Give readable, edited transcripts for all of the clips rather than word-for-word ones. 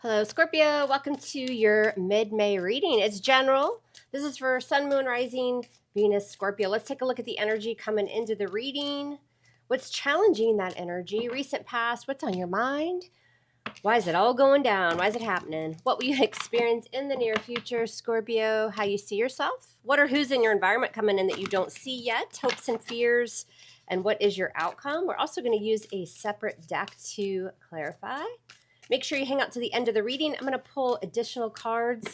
Hello, Scorpio. Welcome to your mid-May reading. It's general. This is for Sun, Moon, Rising, Venus, Scorpio. Let's take a look at the energy coming into the reading. What's challenging that energy? Recent past. What's on your mind? Why is it all going down? Why is it happening? What will you experience in the near future, Scorpio? How you see yourself? What or who's in your environment coming in that you don't see yet? Hopes and fears. And what is your outcome? We're also going to use a separate deck to clarify. Make sure you hang out to the end of the reading. I'm going to pull additional cards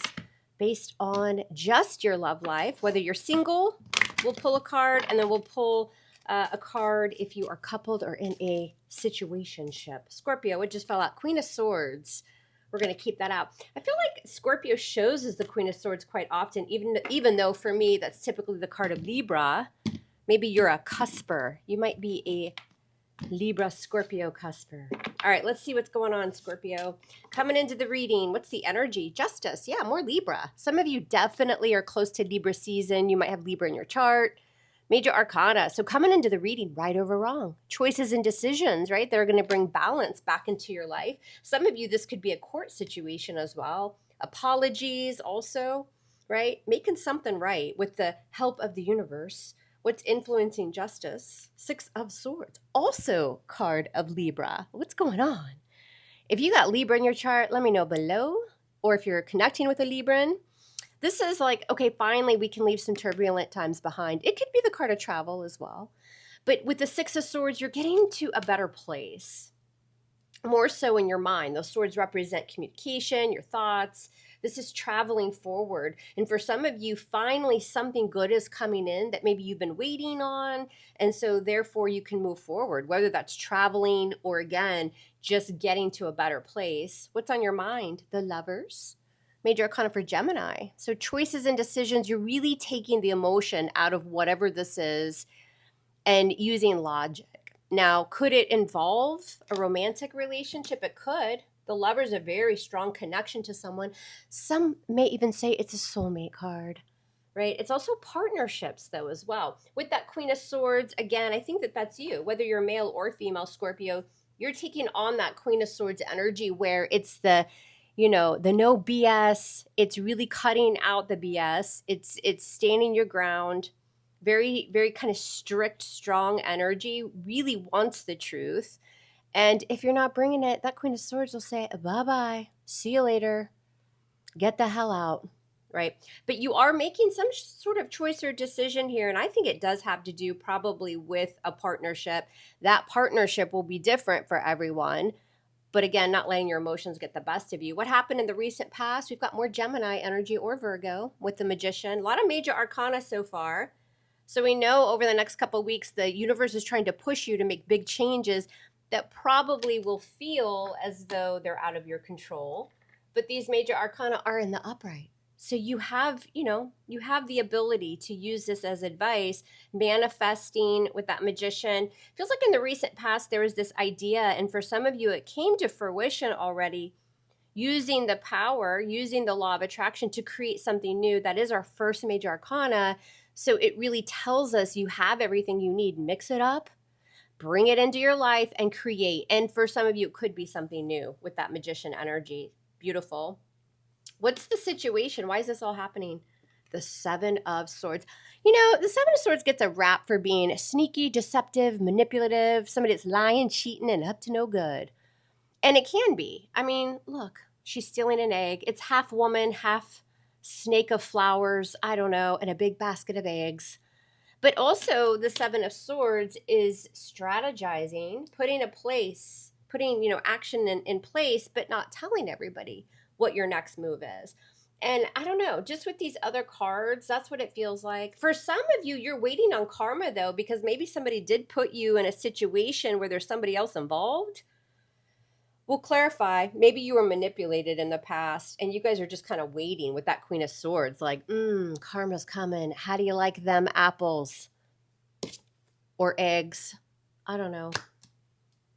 based on just your love life. Whether you're single, we'll pull a card, and then we'll pull a card if you are coupled or in a situationship. Scorpio, it just fell out. Queen of Swords. We're going to keep that out. I feel like Scorpio shows as the Queen of Swords quite often, even though for me that's typically the card of Libra. Maybe you're a cusper. You might be a Libra Scorpio cusper. All right, let's see what's going on, Scorpio. Coming into the reading, what's the energy? Justice. Yeah, more Libra. Some of you definitely are close to Libra season. You might have Libra in your chart. Major Arcana. So coming into the reading, right over wrong. Choices and decisions, right? They're going to bring balance back into your life. Some of you, this could be a court situation as well. Apologies also, right? Making something right with the help of the universe. What's influencing justice? Six of Swords. Also card of Libra. What's going on? If you got Libra in your chart, let me know below. Or if you're connecting with a Libran, this is like, okay, finally we can leave some turbulent times behind. It could be the card of travel as well. But with the Six of Swords, you're getting to a better place. More so in your mind. Those swords represent communication, your thoughts. This is traveling forward. And for some of you, finally something good is coming in that maybe you've been waiting on. And so therefore you can move forward, whether that's traveling or again, just getting to a better place. What's on your mind? The Lovers. Major Arcana for Gemini. So choices and decisions, you're really taking the emotion out of whatever this is and using logic. Now, could it involve a romantic relationship? It could. The Lover's a very strong connection to someone. Some may even say it's a soulmate card, right? It's also partnerships, though, as well. With that Queen of Swords, again, I think that that's you. Whether you're male or female, Scorpio, you're taking on that Queen of Swords energy where it's the the no BS. It's really cutting out the BS. It's standing your ground. Very, very kind of strict, strong energy, really wants the truth. And if you're not bringing it, that Queen of Swords will say, bye-bye, see you later, get the hell out, right? But you are making some sort of choice or decision here, and I think it does have to do probably with a partnership. That partnership will be different for everyone. But again, not letting your emotions get the best of you. What happened in the recent past? We've got more Gemini energy or Virgo with the Magician. A lot of major arcana so far. So we know over the next couple of weeks, the universe is trying to push you to make big changes that probably will feel as though they're out of your control. But these major arcana are in the upright. So you have the ability to use this as advice, manifesting with that Magician. Feels like in the recent past, there was this idea, and for some of you, it came to fruition already, using the power, using the law of attraction to create something new. That is our first major arcana. So it really tells us you have everything you need. Mix it up, bring it into your life, and create. And for some of you, it could be something new with that Magician energy. Beautiful. What's the situation? Why is this all happening? The Seven of Swords. The Seven of Swords gets a rap for being sneaky, deceptive, manipulative, somebody that's lying, cheating, and up to no good. And it can be. I mean, look, she's stealing an egg. It's half woman, half snake of flowers, I don't know, and a big basket of eggs. But also the Seven of Swords is strategizing, putting action in place, but not telling everybody what your next move is. And I don't know, just with these other cards, that's what it feels like. For some of you, you're waiting on karma, though, because maybe somebody did put you in a situation where there's somebody else involved. We'll clarify. Maybe you were manipulated in the past and you guys are just kind of waiting with that Queen of Swords, like, karma's coming. How do you like them apples or eggs? I don't know.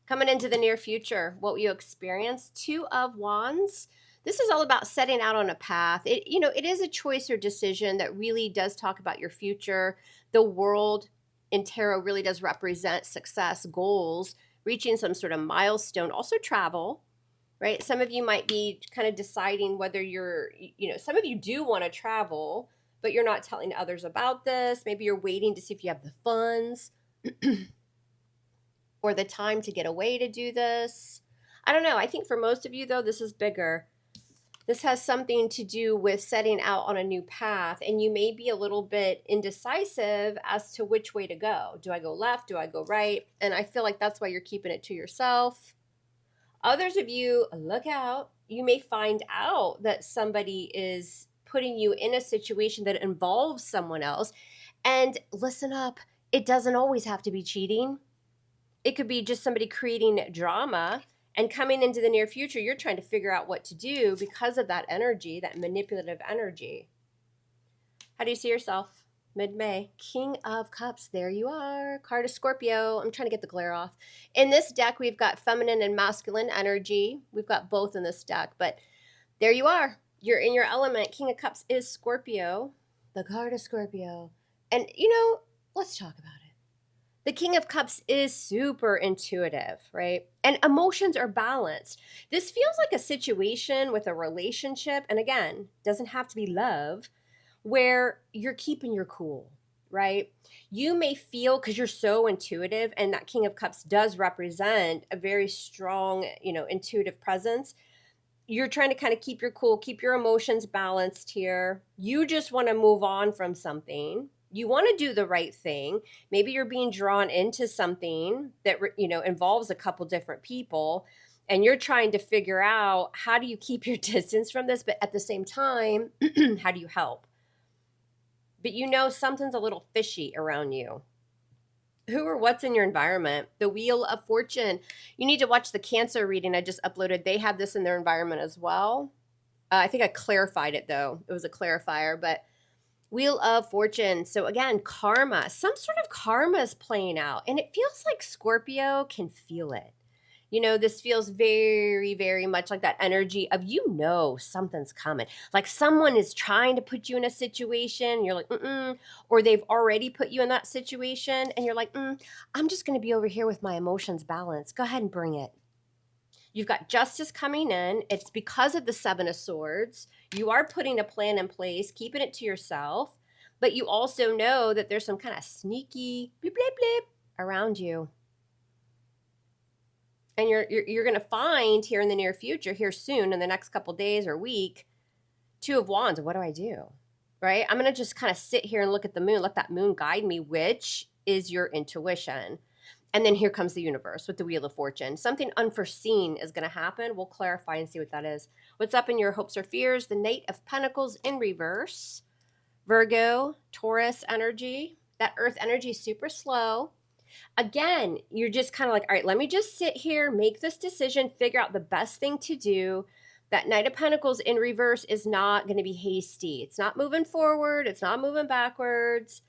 Coming into the near future, what will you experience? Two of Wands. This is all about setting out on a path. It is a choice or decision that really does talk about your future. The world in tarot really does represent success, goals, reaching some sort of milestone, also travel, right? Some of you might be kind of deciding whether you're, some of you do want to travel, but you're not telling others about this. Maybe you're waiting to see if you have the funds or the time to get away to do this. I don't know. I think for most of you, though, this is bigger. This has something to do with setting out on a new path, and you may be a little bit indecisive as to which way to go. Do I go left? Do I go right? And I feel like that's why you're keeping it to yourself. Others of you, look out. You may find out that somebody is putting you in a situation that involves someone else. And listen up, it doesn't always have to be cheating. It could be just somebody creating drama, and coming into the near future, you're trying to figure out what to do because of that energy, that manipulative energy. How do you see yourself? Mid-May. King of Cups. There you are. Card of Scorpio. I'm trying to get the glare off. In this deck, we've got feminine and masculine energy. We've got both in this deck, but there you are. You're in your element. King of Cups is Scorpio. The card of Scorpio. And, let's talk about it. The King of Cups is super intuitive, right? And emotions are balanced. This feels like a situation with a relationship, and again, doesn't have to be love, where you're keeping your cool, right? You may feel, because you're so intuitive, and that King of Cups does represent a very strong, intuitive presence. You're trying to kind of keep your cool, keep your emotions balanced here. You just want to move on from something. You want to do the right thing. Maybe you're being drawn into something that, involves a couple different people, and you're trying to figure out, how do you keep your distance from this, but at the same time, how do you help? But something's a little fishy around you. Who or what's in your environment? The Wheel of Fortune. You need to watch the Cancer reading I just uploaded. They have this in their environment as well. I think I clarified it, though. It was a clarifier, but Wheel of Fortune. So again, karma. Some sort of karma is playing out, and it feels like Scorpio can feel it. This feels very, very much like that energy of, something's coming. Like someone is trying to put you in a situation. You're like, or they've already put you in that situation. And you're like, I'm just going to be over here with my emotions balanced. Go ahead and bring it. You've got justice coming in. It's because of the Seven of Swords. You are putting a plan in place, keeping it to yourself. But you also know that there's some kind of sneaky bleep, bleep, bleep around you. And you're going to find here in the near future, here soon, in the next couple days or week, Two of Wands. What do I do? Right? I'm going to just kind of sit here and look at the moon, let that moon guide me, which is your intuition. And then here comes the universe with the Wheel of Fortune. Something unforeseen is going to happen. We'll clarify and see what that is. What's up in your hopes or fears? The Knight of Pentacles in reverse. Virgo, Taurus energy. That earth energy is super slow. Again, you're just kind of like, all right, let me just sit here, make this decision, figure out the best thing to do. That Knight of Pentacles in reverse is not going to be hasty. It's not moving forward. It's not moving backwards.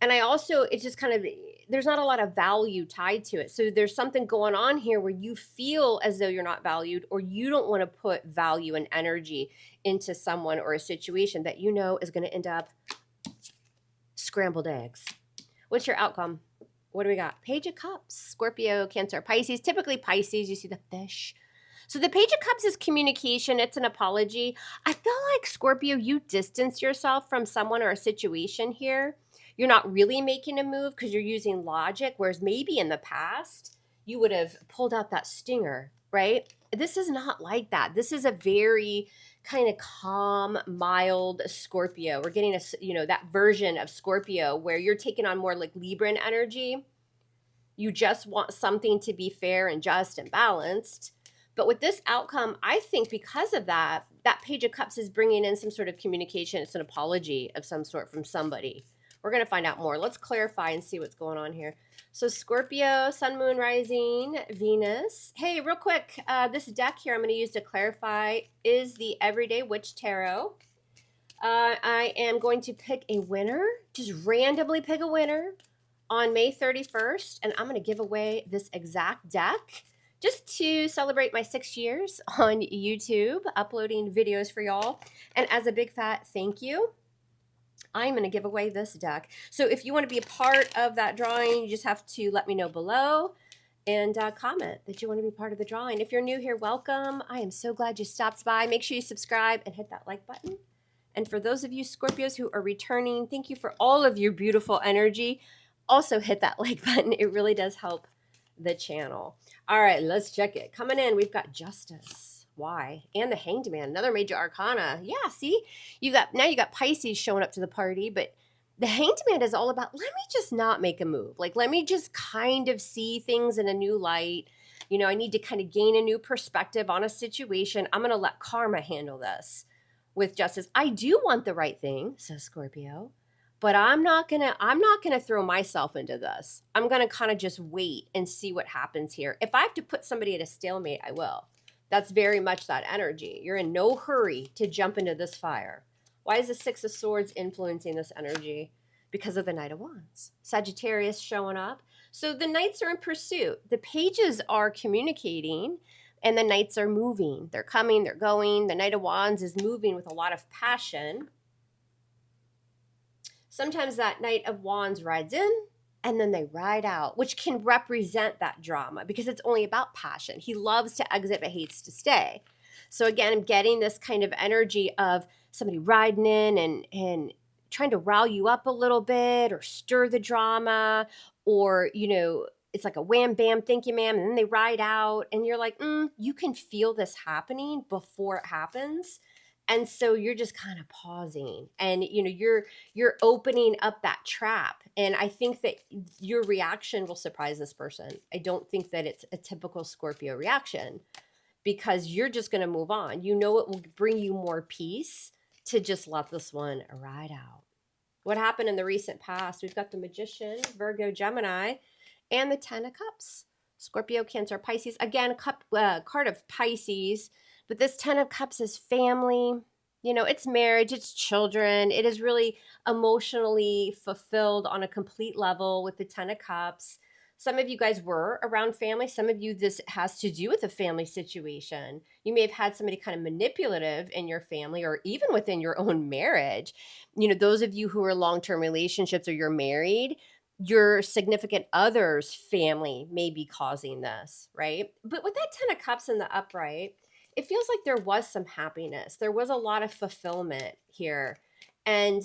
And it's just kind of, there's not a lot of value tied to it. So there's something going on here where you feel as though you're not valued, or you don't want to put value and energy into someone or a situation that is going to end up scrambled eggs. What's your outcome? What do we got? Page of Cups, Scorpio, Cancer, Pisces. Typically Pisces, you see the fish. So the Page of Cups is communication. It's an apology. I feel like, Scorpio, you distance yourself from someone or a situation here. You're not really making a move because you're using logic, whereas maybe in the past you would have pulled out that stinger, right? This is not like that. This is a very kind of calm, mild Scorpio. We're getting that version of Scorpio where you're taking on more like Libran energy. You just want something to be fair and just and balanced. But with this outcome, I think because of that Page of Cups is bringing in some sort of communication. It's an apology of some sort from somebody. We're going to find out more. Let's clarify and see what's going on here. So Scorpio, Sun, Moon, Rising, Venus. Hey, real quick, this deck here I'm going to use to clarify is the Everyday Witch Tarot. I am going to pick a winner, just randomly pick a winner on May 31st, and I'm going to give away this exact deck just to celebrate my 6 years on YouTube, uploading videos for y'all. And as a big fat thank you, I'm going to give away this deck. So if you want to be a part of that drawing, you just have to let me know below. and comment that you want to be part of the drawing. If you're new here, welcome. I am so glad you stopped by. Make sure you subscribe and hit that like button. And for those of you Scorpios who are returning, thank you for all of your beautiful energy. Also hit that like button. It really does help the channel. All right, let's check it. Coming in, we've got Justice. Why? And the Hanged Man, another major arcana. Yeah, see? You got Pisces showing up to the party, but the Hanged Man is all about, let me just not make a move. Like, let me just kind of see things in a new light. You know, I need to kind of gain a new perspective on a situation. I'm going to let karma handle this. With Justice, I do want the right thing, says Scorpio, but I'm not gonna throw myself into this. I'm gonna kind of just wait and see what happens here. If I have to put somebody at a stalemate, I will. That's very much that energy. You're in no hurry to jump into this fire. Why is the Six of Swords influencing this energy? Because of the Knight of Wands. Sagittarius showing up. So the Knights are in pursuit. The pages are communicating, and the Knights are moving. They're coming, they're going. The Knight of Wands is moving with a lot of passion. Sometimes that Knight of Wands rides in, and then they ride out, which can represent that drama because it's only about passion. He loves to exit but hates to stay. So again, I'm getting this kind of energy of somebody riding in and trying to rile you up a little bit or stir the drama, or, you know, it's like a wham, bam, thank you, ma'am. And then they ride out and you're like, you can feel this happening before it happens. And so you're just kind of pausing and, you know, you're opening up that trap. And I think that your reaction will surprise this person. I don't think that it's a typical Scorpio reaction because you're just going to move on. You know, it will bring you more peace to just let this one ride out. What happened in the recent past? We've got the Magician, Virgo, Gemini, and the Ten of Cups. Scorpio, Cancer, Pisces. Again, card of Pisces. But this Ten of Cups is family. You know, it's marriage, it's children. It is really emotionally fulfilled on a complete level with the Ten of Cups. Some of you guys were around family. Some of you, this has to do with a family situation. You may have had somebody kind of manipulative in your family or even within your own marriage. You know, those of you who are long-term relationships or you're married, your significant other's family may be causing this, right? But with that Ten of Cups in the upright, it feels like there was some happiness. There was a lot of fulfillment here. And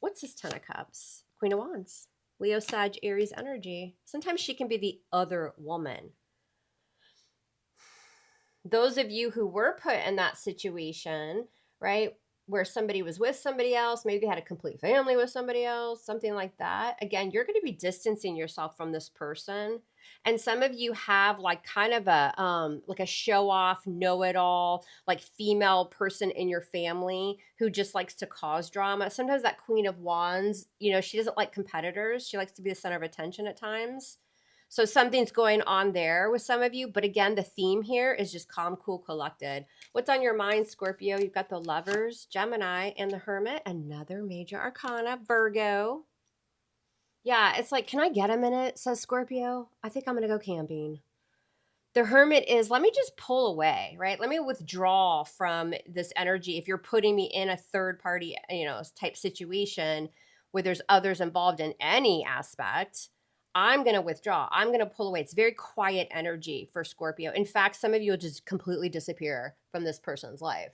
what's this Ten of Cups? Queen of Wands. Leo, Sag, Aries energy. Sometimes she can be the other woman. Those of you who were put in that situation, right, where somebody was with somebody else, maybe they had a complete family with somebody else, something like that. Again, you're going to be distancing yourself from this person. And some of you have like kind of a like a show off, know it all, like female person in your family who just likes to cause drama. Sometimes that Queen of Wands, you know, she doesn't like competitors. She likes to be the center of attention at times. So something's going on there with some of you. But again, the theme here is just calm, cool, collected. What's on your mind, Scorpio? You've got the Lovers, Gemini, and the Hermit. Another major arcana, Virgo. Yeah, it's like, can I get a minute, says Scorpio. I think I'm going to go camping. The Hermit is, let me just pull away, right? Let me withdraw from this energy. If you're putting me in a third party, you know, type situation where there's others involved in any aspect, I'm going to withdraw. I'm going to pull away. It's very quiet energy for Scorpio. In fact, some of you will just completely disappear from this person's life.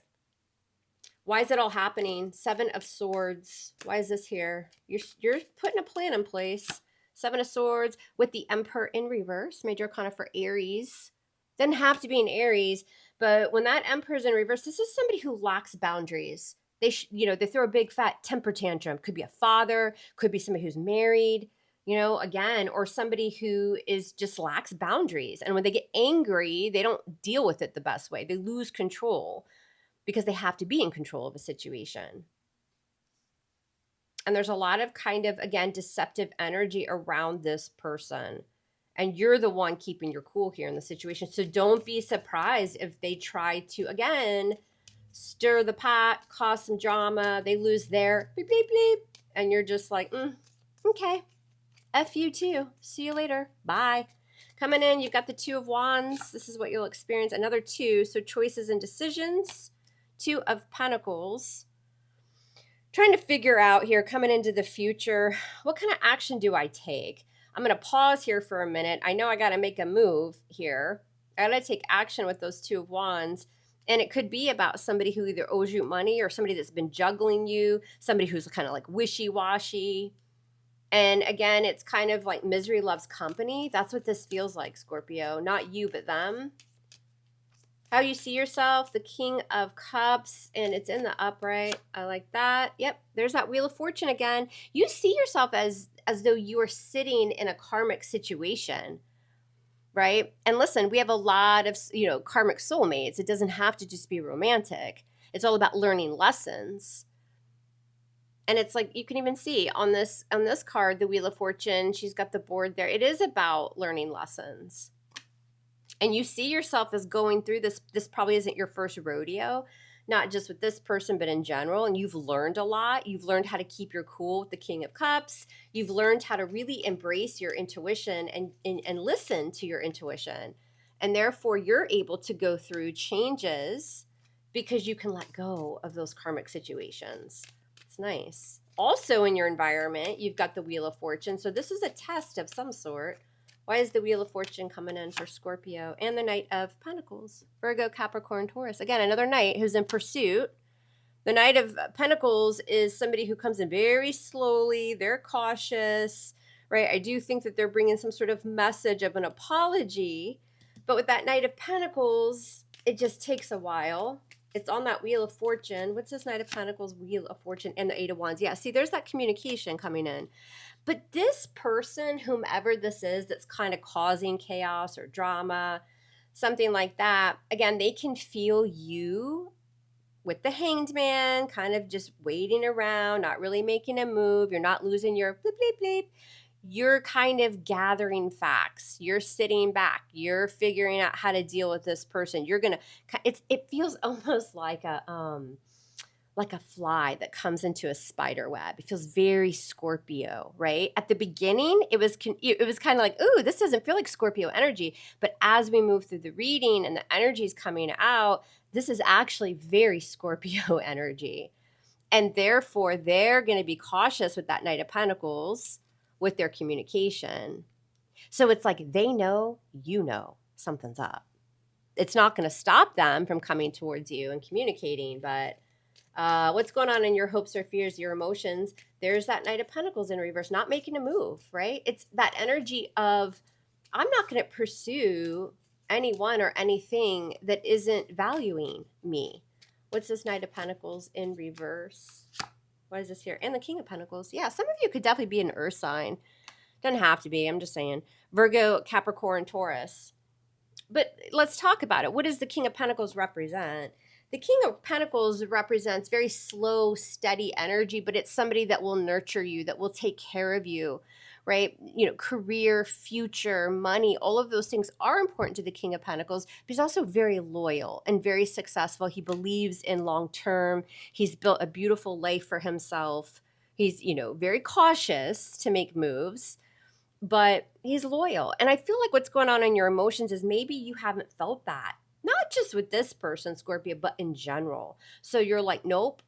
Why is it all happening? Seven of Swords. Why is this here? You're putting a plan in place. Seven of Swords with the Emperor in reverse. Major arcana for Aries. Doesn't have to be an Aries, but when that Emperor's in reverse, this is somebody who lacks boundaries. They throw a big fat temper tantrum. Could be a father, could be somebody who's married, you know, again, or somebody who is just lacks boundaries. And when they get angry, they don't deal with it the best way. They lose control because they have to be in control of a situation. And there's a lot of kind of, again, deceptive energy around this person. And you're the one keeping your cool here in the situation. So don't be surprised if they try to, again, stir the pot, cause some drama. They lose their bleep, bleep, bleep. And you're just like, okay, F you too. See you later. Bye. Coming in, you've got the Two of Wands. This is what you'll experience. Another two. So choices and decisions. Two of Pentacles. Trying to figure out here, coming into the future, what kind of action do I take? I'm going to pause here for a minute. I know I got to make a move here. I got to take action with those Two of Wands. And it could be about somebody who either owes you money or somebody that's been juggling you, somebody who's kind of like wishy-washy. And again, it's kind of like misery loves company. That's what this feels like, Scorpio. Not you, but them. How you see yourself, the King of Cups, and it's in the upright. I like that. Yep, there's that Wheel of Fortune again. You see yourself as though you are sitting in a karmic situation, right? And listen, we have a lot of, karmic soulmates. It doesn't have to just be romantic. It's all about learning lessons. And it's like you can even see on this card, the Wheel of Fortune, she's got the board there. It is about learning lessons. And you see yourself as going through this. This probably isn't your first rodeo, not just with this person, but in general. And you've learned a lot. You've learned how to keep your cool with the King of Cups. You've learned how to really embrace your intuition and listen to your intuition. And therefore, you're able to go through changes because you can let go of those karmic situations. It's nice. Also in your environment, you've got the Wheel of Fortune. So this is a test of some sort. Why is the Wheel of Fortune coming in for Scorpio? And the Knight of Pentacles, Virgo, Capricorn, Taurus. Again, another knight who's in pursuit. The Knight of Pentacles is somebody who comes in very slowly. They're cautious, right? I do think that they're bringing some sort of message of an apology. But with that Knight of Pentacles, it just takes a while. It's on that Wheel of Fortune. What's this Knight of Pentacles, Wheel of Fortune, and the Eight of Wands? Yeah, see, there's that communication coming in. But this person, whomever this is, that's kind of causing chaos or drama, something like that, again, they can feel you with the Hanged Man, kind of just waiting around, not really making a move. You're not losing your bleep, bleep, bleep. You're kind of gathering facts. You're sitting back. You're figuring out how to deal with this person. You're going to, it feels almost like a fly that comes into a spider web. It feels very Scorpio, right? At the beginning, it was kind of like, ooh, this doesn't feel like Scorpio energy. But as we move through the reading and the energy is coming out, this is actually very Scorpio energy. And therefore, they're going to be cautious with that Knight of Pentacles with their communication. So it's like they know, something's up. It's not going to stop them from coming towards you and communicating, but what's going on in your hopes or fears, your emotions? There's that Knight of Pentacles in reverse, not making a move, right? It's that energy of, I'm not going to pursue anyone or anything that isn't valuing me. What's this Knight of Pentacles in reverse? What is this here? And the King of Pentacles. Yeah, some of you could definitely be an earth sign. Doesn't have to be, I'm just saying. Virgo, Capricorn, Taurus. But let's talk about it. What does the King of Pentacles represent? The King of Pentacles represents very slow, steady energy, but it's somebody that will nurture you, that will take care of you, right? Career, future, money, all of those things are important to the King of Pentacles, but he's also very loyal and very successful. He believes in long term. He's built a beautiful life for himself. He's, very cautious to make moves, but he's loyal. And I feel like what's going on in your emotions is maybe you haven't felt that. Not just with this person, Scorpio, but in general. So you're like, nope,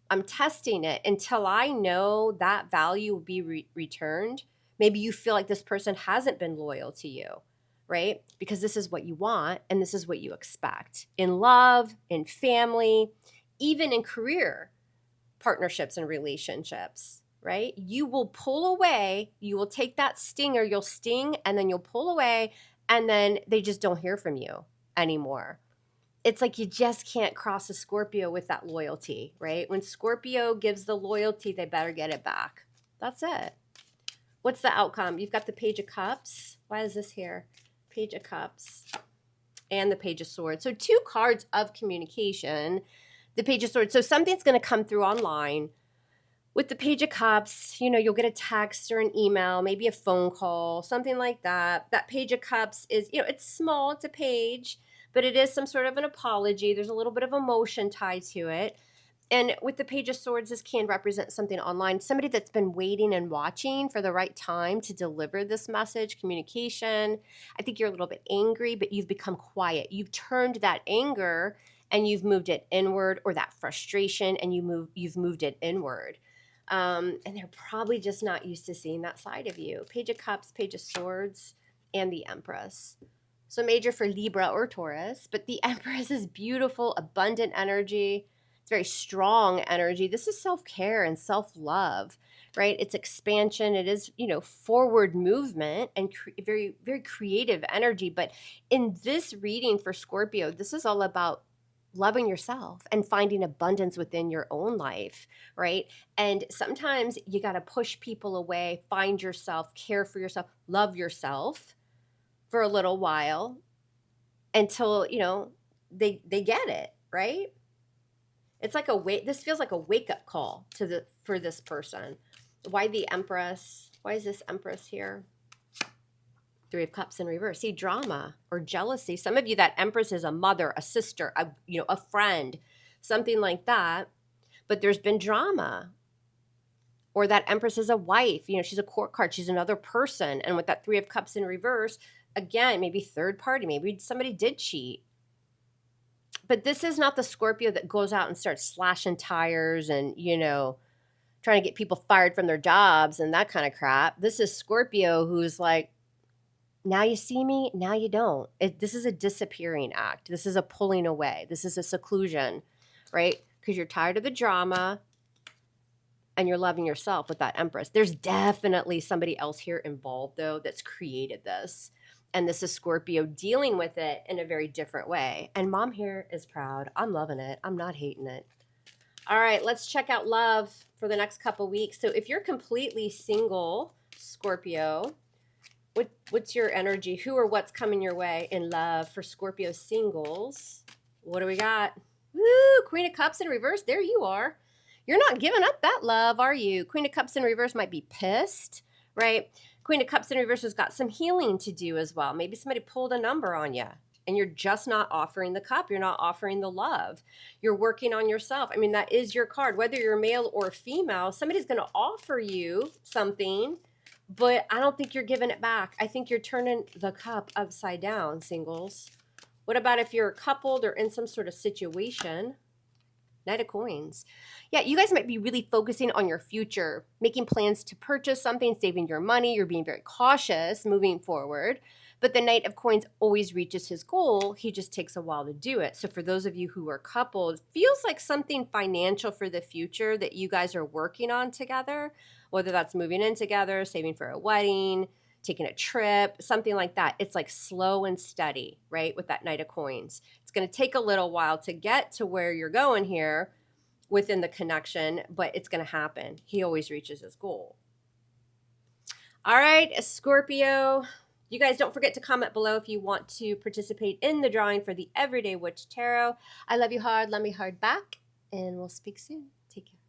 I'm testing it until I know that value will be returned. Maybe you feel like this person hasn't been loyal to you, right? Because this is what you want and this is what you expect in love, in family, even in career partnerships and relationships, right? You will pull away, you will take that stinger, you'll sting, and then you'll pull away, and then they just don't hear from you anymore. It's like you just can't cross a Scorpio with that loyalty, right? When Scorpio gives the loyalty, they better get it back. That's it. What's the outcome? You've got the Page of Cups. Why is this here? Page of Cups and the Page of Swords. So two cards of communication. The Page of Swords. So something's going to come through online. With the Page of Cups, you'll get a text or an email, maybe a phone call, something like that. That Page of Cups is, it's small, it's a page, but it is some sort of an apology. There's a little bit of emotion tied to it. And with the Page of Swords, this can represent something online, somebody that's been waiting and watching for the right time to deliver this message, communication. I think you're a little bit angry, but you've become quiet. You've turned that anger and you've moved it inward, or that frustration and you've moved it inward. And they're probably just not used to seeing that side of you. Page of Cups, Page of Swords, and the Empress. So major for Libra or Taurus, but the Empress is beautiful, abundant energy. It's very strong energy. This is self-care and self-love, right? It's expansion. It is, forward movement and very, very creative energy. But in this reading for Scorpio, this is all about loving yourself and finding abundance within your own life, right? And sometimes you got to push people away, find yourself, care for yourself, love yourself for a little while until, they get it, right? It's like this feels like a wake-up call for this person. Why the Empress? Why is this Empress here? Three of Cups in reverse. See, drama or jealousy. Some of you, that Empress is a mother, a sister, a friend, something like that. But there's been drama. Or that Empress is a wife. She's a court card. She's another person. And with that Three of Cups in reverse, again, maybe third party. Maybe somebody did cheat. But this is not the Scorpio that goes out and starts slashing tires and, trying to get people fired from their jobs and that kind of crap. This is Scorpio who's like, now you see me, now you don't. This is a disappearing act. This is a pulling away. This is a seclusion, right? Because you're tired of the drama and you're loving yourself with that Empress. There's definitely somebody else here involved, though, that's created this. And this is Scorpio dealing with it in a very different way. And mom here is proud. I'm loving it. I'm not hating it. All right, let's check out love for the next couple weeks. So if you're completely single, Scorpio, what's your energy? Who or what's coming your way in love for Scorpio singles? What do we got? Woo, Queen of Cups in reverse. There you are. You're not giving up that love, are you? Queen of Cups in reverse might be pissed, right? Queen of Cups in reverse has got some healing to do as well. Maybe somebody pulled a number on you and you're just not offering the cup. You're not offering the love. You're working on yourself. I mean, that is your card. Whether you're male or female, somebody's going to offer you something, but I don't think you're giving it back. I think you're turning the cup upside down, singles. What about if you're coupled or in some sort of situation? Knight of Coins. Yeah, you guys might be really focusing on your future, making plans to purchase something, saving your money. You're being very cautious moving forward. But the Knight of Coins always reaches his goal. He just takes a while to do it. So for those of you who are coupled, feels like something financial for the future that you guys are working on together, whether that's moving in together, saving for a wedding, taking a trip, something like that. It's like slow and steady, right? With that Knight of Coins. It's going to take a little while to get to where you're going here within the connection, but it's going to happen. He always reaches his goal. All right, Scorpio. You guys don't forget to comment below if you want to participate in the drawing for the Everyday Witch Tarot. I love you hard, love me hard back, and we'll speak soon. Take care.